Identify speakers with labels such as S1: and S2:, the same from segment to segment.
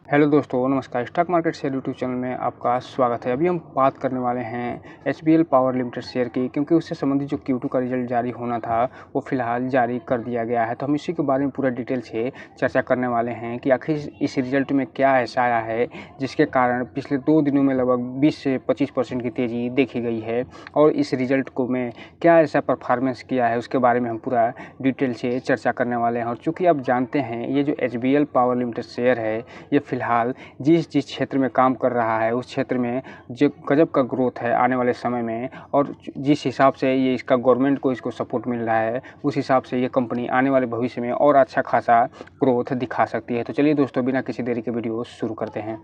S1: Hello दोस्तों, नमस्कार। Stock market share YouTube channel में आपका स्वागत है। अभी हम बात करने वाले हैं एचबीएल पावर लिमिटेड शेयर की, क्योंकि उससे संबंधित जो Q2 का रिजल्ट जारी होना था वो फिलहाल जारी कर दिया गया है। तो हम इसी के बारे में पूरा डिटेल से चर्चा करने वाले हैं कि आखिर इस रिजल्ट में क्या ऐसा आया है जिसके कारण पिछले 2 दिनों में लगभग 20 से 25% की तेज़ी देखी गई है, और इस रिजल्ट को में क्या ऐसा परफॉर्मेंस किया है उसके बारे में हम पूरा डिटेल से चर्चा करने वाले हैं। और चूँकि आप जानते हैं ये जो एचबीएल पावर लिमिटेड शेयर है ये फिलहाल जिस क्षेत्र में काम कर रहा है उस क्षेत्र में जो गजब का ग्रोथ है आने वाले समय में, और जिस हिसाब से ये इसका गवर्नमेंट को इसको सपोर्ट मिल रहा है उस हिसाब से ये कंपनी आने वाले भविष्य में और अच्छा खासा ग्रोथ दिखा सकती है। तो चलिए दोस्तों, बिना किसी देरी के वीडियो शुरू करते हैं।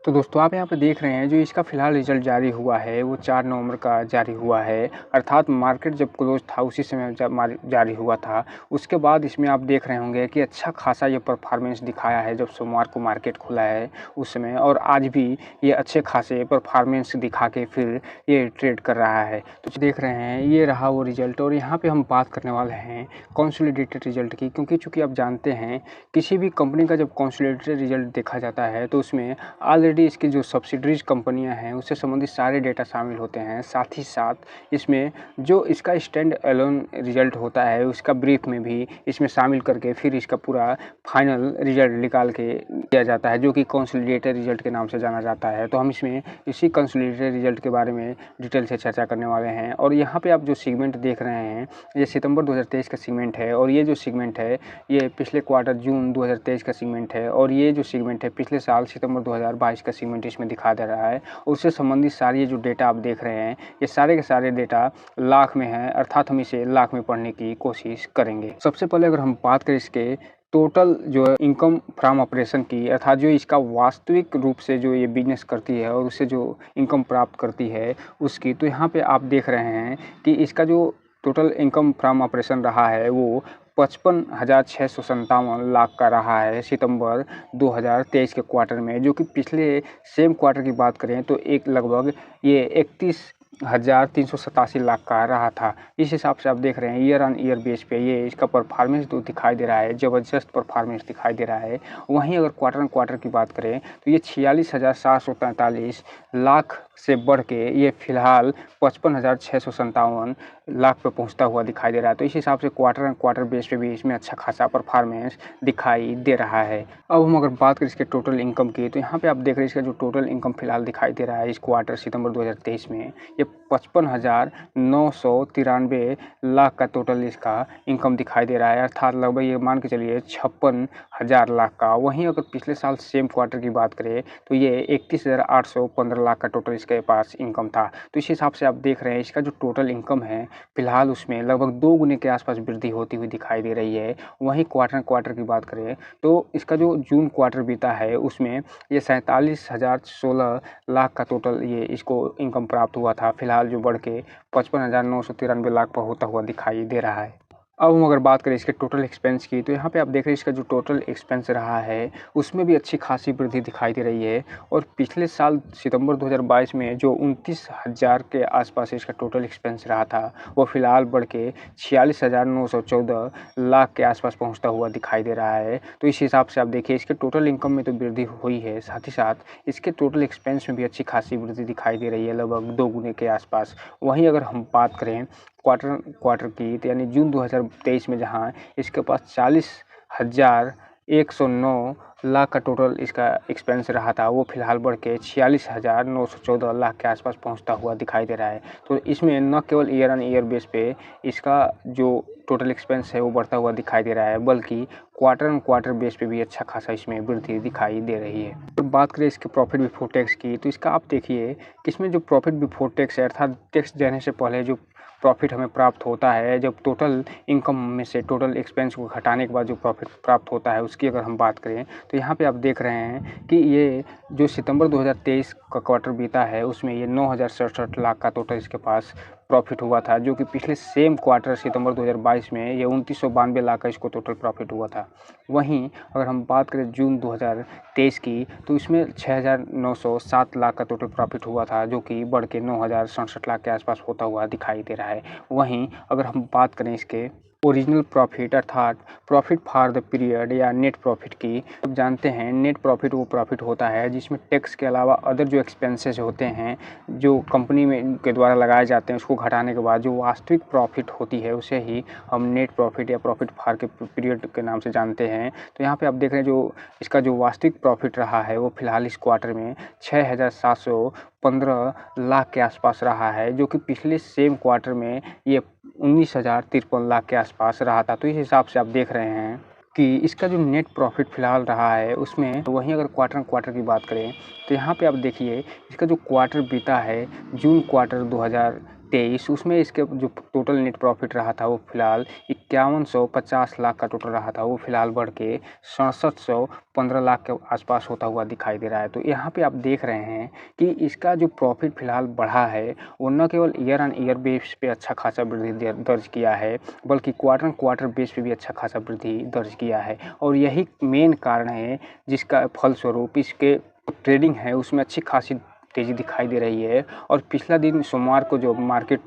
S1: तो दोस्तों, आप यहाँ पे देख रहे हैं जो इसका फिलहाल रिजल्ट जारी हुआ है वो 4 नवंबर का जारी हुआ है, अर्थात मार्केट जब क्लोज था उसी समय जब जारी हुआ था। उसके बाद इसमें आप देख रहे होंगे कि अच्छा खासा ये परफॉर्मेंस दिखाया है जब सोमवार को मार्केट खुला है उस समय, और आज भी ये अच्छे खासे परफॉर्मेंस दिखा के फिर ये ट्रेड कर रहा है। तो देख रहे हैं ये रहा वो रिजल्ट, और यहाँ पे हम बात करने वाले हैं कंसोलिडेटेड रिजल्ट की, क्योंकि चूँकि आप जानते हैं किसी भी कंपनी का जब कंसोलिडेटेड रिजल्ट देखा जाता है तो उसमें ऑलरेडी इसकी जो सब्सिडरीज कंपनियां हैं उससे संबंधित सारे डेटा शामिल होते हैं। साथ ही साथ इसमें जो इसका स्टैंड अलोन रिजल्ट होता है उसका ब्रीफ में भी इसमें शामिल करके फिर इसका पूरा फाइनल रिजल्ट निकाल के दिया जाता है, जो कि कंसोलिडेटेड रिजल्ट के नाम से जाना जाता है। तो हम इसमें इसी कंसोलिडेटेड रिजल्ट के बारे में डिटेल से चर्चा करने वाले हैं। और यहाँ पे आप जो सेगमेंट देख रहे हैं ये सितंबर 2023 का सेगमेंट है, और ये जो सेगमेंट है ये पिछले क्वार्टर जून 2023 का सेगमेंट है, और ये जो सेगमेंट है पिछले साल सितंबर 2022 का सेगमेंट इसमें दिखा दे रहा है। उससे संबंधित सारी जो डेटा आप देख रहे हैं ये सारे के सारे डेटा लाख में है, अर्थात हम इसे लाख में पढ़ने की कोशिश करेंगे। सबसे पहले अगर हम बात करें इसके टोटल जो इनकम फ्रॉम ऑपरेशन की, अर्थात जो इसका वास्तविक रूप से जो ये बिजनेस करती है और उससे जो इनकम प्राप्त करती है उसकी, तो यहाँ पे आप देख रहे हैं कि इसका जो टोटल इनकम फ्रॉम ऑपरेशन रहा है वो 55,657 लाख का रहा है सितंबर 2023 के क्वार्टर में, जो कि पिछले सेम क्वार्टर की बात करें तो एक लगभग ये 31,387 लाख का रहा था। इस हिसाब से आप देख रहे हैं ईयर ऑन ईयर बेस पे ये इसका परफॉर्मेंस तो दिखाई दे रहा है, ज़बरदस्त परफॉर्मेंस दिखाई दे रहा है। वहीं अगर क्वार्टर ऑन क्वार्टर की बात करें तो ये 46,743 लाख से बढ़ के ये फिलहाल 55,657 लाख पे पहुंचता हुआ दिखाई दे रहा है। तो इस हिसाब से क्वार्टर एंड क्वार्टर बेस पे भी इसमें अच्छा खासा परफॉर्मेंस दिखाई दे रहा है। अब हम अगर बात करें इसके टोटल इनकम की, तो यहाँ पे आप देख रहे हैं इसका जो टोटल इनकम फिलहाल दिखाई दे रहा है इस क्वार्टर सितंबर 2023 में ये 55,993 लाख का टोटल इसका इनकम दिखाई दे रहा है, अर्थात लगभग ये मान के चलिए 56,000 लाख का। वहीं अगर पिछले साल सेम क्वार्टर की बात करें तो ये 31,815 लाख का टोटल इसके पास इनकम था। तो इस हिसाब से आप देख रहे हैं इसका जो टोटल इनकम है फिलहाल उसमें लगभग 2 गुने के आसपास वृद्धि होती हुई दिखाई दे रही है। वहीं क्वार्टर की बात करें तो इसका जो जून क्वार्टर बीता है उसमें ये 47,016 लाख का टोटल ये इसको इनकम प्राप्त हुआ था, फिलहाल जो बढ़ के 55,993 लाख पर होता हुआ दिखाई दे रहा है। अब हम अगर बात करें इसके टोटल एक्सपेंस की, तो यहाँ पे आप देख रहे हैं इसका जो टोटल एक्सपेंस रहा है उसमें भी अच्छी खासी वृद्धि दिखाई दे रही है। और पिछले साल सितंबर 2022 में जो 29,000 के आसपास इसका टोटल एक्सपेंस रहा था वो फिलहाल बढ़ के 46,914 लाख के आसपास पहुँचता हुआ दिखाई दे रहा है। तो इस हिसाब से आप देखिए इसके टोटल इनकम में तो वृद्धि हुई है, साथ ही साथ इसके टोटल एक्सपेंस में भी अच्छी खासी वृद्धि दिखाई दे रही है, लगभग 2 गुने के आसपास। वहीं अगर हम बात करें क्वार्टर की, तो यानी जून 2023 में जहां इसके पास 40,109 लाख का टोटल इसका एक्सपेंस रहा था वो फिलहाल बढ़ के 46,914 लाख के आसपास पहुंचता हुआ दिखाई दे रहा है। तो इसमें न केवल ईयर ऑन ईयर बेस पे इसका जो टोटल एक्सपेंस है वो बढ़ता हुआ दिखाई दे रहा है, बल्कि क्वार्टर ऑन क्वार्टर बेस पे भी अच्छा खासा इसमें वृद्धि दिखाई दे रही है। तो बात करें इसके प्रॉफिट बिफोर टैक्स की, तो इसका आप देखिए कि इसमें जो प्रॉफिट बिफोर टैक्स है, अर्थात टैक्स देने से पहले जो प्रॉफिट हमें प्राप्त होता है, जब टोटल इनकम में से टोटल एक्सपेंस को घटाने के बाद जो प्रॉफिट प्राप्त होता है उसकी अगर हम बात करें तो यहाँ पे आप देख रहे हैं कि ये जो सितंबर 2023 का क्वार्टर बीता है उसमें ये 9,067 लाख का टोटल इसके पास प्रॉफिट हुआ था, जो कि पिछले सेम क्वार्टर सितंबर 2022 में ये 2992 लाख का इसको टोटल प्रॉफिट हुआ था। वहीं अगर हम बात करें जून 2023 की, तो इसमें 6,907 लाख का टोटल प्रॉफिट हुआ था, जो कि बढ़ के 9,067 लाख के आसपास होता हुआ दिखाई दे रहा है। वहीं अगर हम बात करें इसके ओरिजिनल प्रॉफिट अर्थात प्रॉफिट फॉर द पीरियड या नेट प्रॉफिट की। अब जानते हैं नेट प्रॉफिट वो प्रॉफिट होता है जिसमें टैक्स के अलावा अदर जो एक्सपेंसेस होते हैं जो कंपनी में के द्वारा लगाए जाते हैं उसको घटाने के बाद जो वास्तविक प्रॉफिट होती है उसे ही हम नेट प्रॉफिट या प्रॉफिट फॉर के पीरियड के नाम से जानते हैं। तो यहाँ पे आप देख रहे हैं जो इसका जो वास्तविक प्रॉफिट रहा है वो फिलहाल इस क्वार्टर में 6,715 लाख के आसपास रहा है, जो कि पिछले सेम क्वार्टर में ये 19,053 लाख के आसपास रहा था। तो इस हिसाब से आप देख रहे हैं कि इसका जो नेट प्रॉफिट फ़िलहाल रहा है उसमें वहीं अगर क्वार्टर की बात करें तो यहाँ पे आप देखिए इसका जो क्वार्टर बीता है जून क्वार्टर 2023 उसमें इसके जो टोटल नेट प्रॉफिट रहा था वो फ़िलहाल 5150 लाख का टोटल रहा था, वो फ़िलहाल बढ़ के 6715 लाख के आसपास होता हुआ दिखाई दे रहा है। तो यहाँ पे आप देख रहे हैं कि इसका जो प्रॉफिट फ़िलहाल बढ़ा है वो न केवल ईयर ऑन ईयर बेस पे अच्छा खासा वृद्धि दर्ज किया है बल्कि क्वार्टर बेस पे भी अच्छा खासा वृद्धि दर्ज किया है। और यही मेन कारण है जिसका फलस्वरूप इसके ट्रेडिंग है उसमें अच्छी खासी तेज़ी दिखाई दे रही है। और पिछला दिन सोमवार को जो मार्केट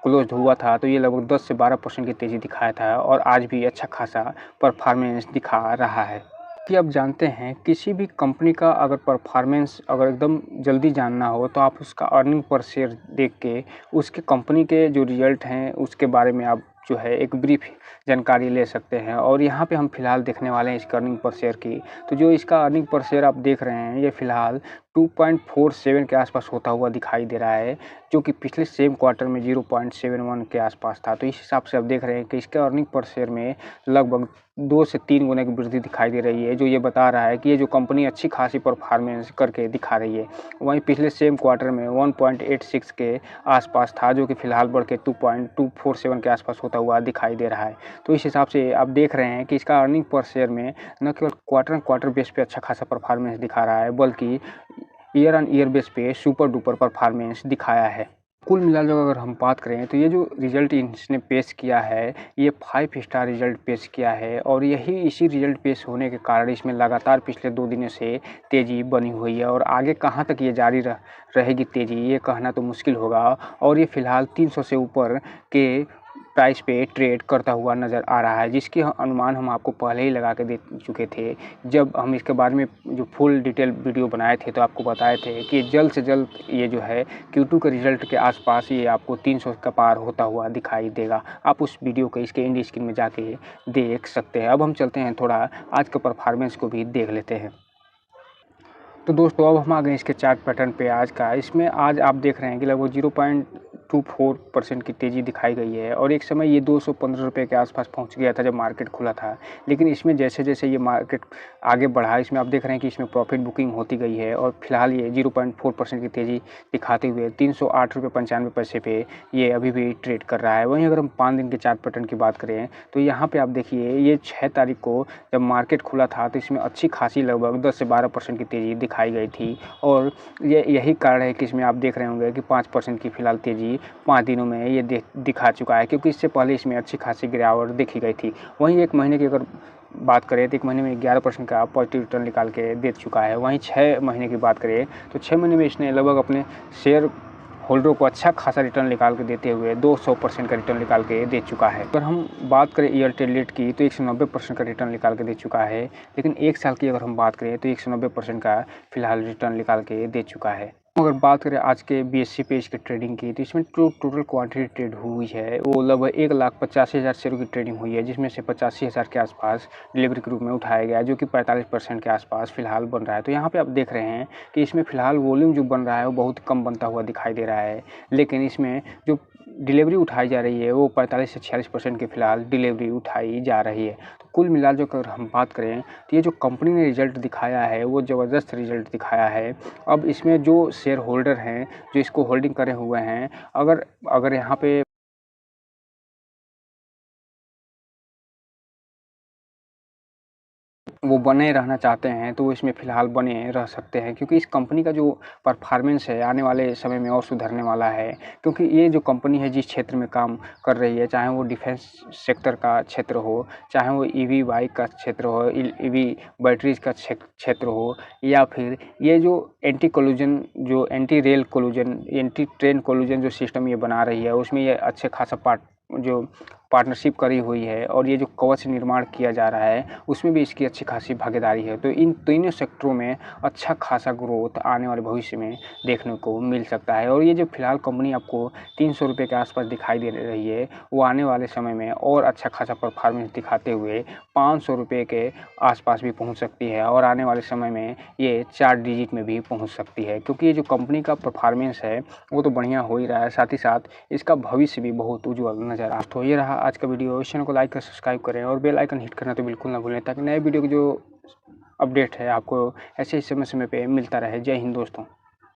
S1: क्लोज हुआ था तो ये लगभग 10 से 12% की तेज़ी दिखाया था और आज भी अच्छा खासा परफॉर्मेंस दिखा रहा है। कि आप जानते हैं किसी भी कंपनी का अगर परफॉर्मेंस अगर एकदम जल्दी जानना हो तो आप उसका अर्निंग पर शेयर देख के उसके कंपनी के जो रिजल्ट हैं उसके बारे में आप जो है एक ब्रीफ जानकारी ले सकते हैं। और यहाँ पे हम फिलहाल देखने वाले हैं इसका अर्निंग पर शेयर की। तो जो इसका अर्निंग पर शेयर आप देख रहे हैं ये फ़िलहाल 2.47 के आसपास होता हुआ दिखाई दे रहा है, जो कि पिछले सेम क्वार्टर में 0.71 के आसपास था। तो इस हिसाब से आप देख रहे हैं कि इसके अर्निंग पर शेयर में लगभग 2 से 3 गुने की वृद्धि दिखाई दे रही है, जो ये बता रहा है कि ये जो कंपनी अच्छी खासी परफॉर्मेंस करके दिखा रही है। वहीं पिछले सेम क्वार्टर में 1.86 के आसपास था, जो कि फ़िलहाल बढ़ के 2.247 के आसपास होता हुआ दिखाई दे रहा है। तो इस हिसाब से आप देख रहे हैं कि इसका अर्निंग पर शेयर में न केवल क्वार्टर बेस पे अच्छा खासा परफॉर्मेंस दिखा रहा है बल्कि ईयर ऑन ईयर बेस पे सुपर डुपर परफॉर्मेंस दिखाया है। कुल मिलाकर अगर हम बात करें तो ये जो रिज़ल्ट इसने पेश किया है ये 5 स्टार रिज़ल्ट पेश किया है और इसी रिज़ल्ट पेश होने के कारण इसमें लगातार पिछले 2 दिनों से तेज़ी बनी हुई है। और आगे कहाँ तक ये जारी रहेगी तेज़ी ये कहना तो मुश्किल होगा। और ये फ़िलहाल 300 से ऊपर के प्राइस पे ट्रेड करता हुआ नज़र आ रहा है, जिसकी अनुमान हम आपको पहले ही लगा के दे चुके थे। जब हम इसके बारे में जो फुल डिटेल वीडियो बनाए थे तो आपको बताए थे कि जल्द से जल्द ये जो है Q2 के रिज़ल्ट के आसपास ये आपको 300 का पार होता हुआ दिखाई देगा। आप उस वीडियो को इसके एंड स्क्रीन में जाके देख सकते हैं। अब हम चलते हैं थोड़ा आज का परफॉर्मेंस को भी देख लेते हैं। तो दोस्तों अब हम आ गए इसके चार्ट पैटर्न पे आज का। इसमें आज आप देख रहे हैं कि लगभग 0.24% की तेज़ी दिखाई गई है और एक समय ये 215 रुपये के आसपास पहुंच गया था जब मार्केट खुला था। लेकिन इसमें जैसे जैसे ये मार्केट आगे बढ़ा इसमें आप देख रहे हैं कि इसमें प्रॉफिट बुकिंग होती गई है और फिलहाल ये 0.4% की तेज़ी दिखाते हुए 308 रुपये 95 पैसे पे ये अभी भी ट्रेड कर रहा है। वहीं अगर हम 5 दिन के चार्ट पैटर्न की बात करें तो यहाँ पर आप देखिए ये 6 तारीख को जब मार्केट खुला था तो इसमें अच्छी खासी लगभग 10 से 12% की तेज़ी दिखाई गई थी। और यही कारण है कि इसमें आप देख रहे होंगे कि 5% की फ़िलहाल तेज़ी 5 दिनों में ये दिखा चुका है, क्योंकि इससे पहले इसमें अच्छी खासी गिरावट देखी गई थी। वहीं एक महीने की अगर बात करें तो एक महीने में 11% का पॉजिटिव रिटर्न निकाल के दे चुका है। वहीं 6 महीने की बात करें तो 6 महीने में इसने लगभग अपने शेयर होल्डरों को अच्छा खासा रिटर्न निकाल के देते हुए 200% का रिटर्न निकाल के दे चुका है। अगर हम बात करें ईयर टू डेट की तो 190% का रिटर्न निकाल के दे चुका है। लेकिन एक साल की अगर हम बात करें तो 190% का फिलहाल रिटर्न निकाल के दे चुका है। अगर बात करें आज के BSE पे इसके ट्रेडिंग की तो इसमें टोटल क्वांटिटी ट्रेड हुई है वो लगभग 1,85,000 शेयरों की ट्रेडिंग हुई है, जिसमें से 85,000 के आसपास डिलीवरी के रूप में उठाया गया, जो कि 45% के आसपास फिलहाल बन रहा है। तो यहाँ पे आप देख रहे हैं कि इसमें फिलहाल वॉल्यूम जो बन रहा है वो बहुत कम बनता हुआ दिखाई दे रहा है, लेकिन इसमें जो डिलीवरी उठाई जा रही है वो 45 से 46% की फ़िलहाल डिलीवरी उठाई जा रही है। तो कुल मिला जो अगर हम बात करें तो ये जो कंपनी ने रिज़ल्ट दिखाया है वो ज़बरदस्त रिज़ल्ट दिखाया है। अब इसमें जो शेयर होल्डर हैं जो इसको होल्डिंग करे हुए हैं, अगर यहाँ पे वो बने रहना चाहते हैं तो इसमें फ़िलहाल बने रह सकते हैं, क्योंकि इस कंपनी का जो परफॉर्मेंस है आने वाले समय में और सुधरने वाला है। क्योंकि ये जो कंपनी है जिस क्षेत्र में काम कर रही है, चाहे वो डिफेंस सेक्टर का क्षेत्र हो, चाहे वो EV बाइक का क्षेत्र हो, EV बैटरीज़ का क्षेत्र हो, या फिर ये जो एंटी कोलिजन जो anti rail collision anti train collision जो सिस्टम ये बना रही है उसमें ये अच्छे खासा पार्ट जो पार्टनरशिप करी हुई है और ये जो कवच निर्माण किया जा रहा है उसमें भी इसकी अच्छी खासी भागीदारी है। तो इन तीनों सेक्टरों में अच्छा खासा ग्रोथ आने वाले भविष्य में देखने को मिल सकता है। और ये जो फिलहाल कंपनी आपको 300 रुपये के आसपास दिखाई दे रही है, वो आने वाले समय में और अच्छा खासा परफॉर्मेंस दिखाते हुए 500 रुपये के आसपास भी पहुंच सकती है और आने वाले समय में ये 4 डिजिट में भी पहुंच सकती है, क्योंकि ये जो कंपनी का परफॉर्मेंस है वो तो बढ़िया हो ही रहा है, साथ ही साथ इसका भविष्य भी बहुत उज्जवल नज़र आ। तो ये रहा आज का वीडियो। इस चैनल को लाइक कर सब्सक्राइब करें और बेल आइकन हिट करना तो बिल्कुल ना भूलें, ताकि नए वीडियो की जो अपडेट है आपको ऐसे ही समय समय पे मिलता रहे। जय हिंद दोस्तों।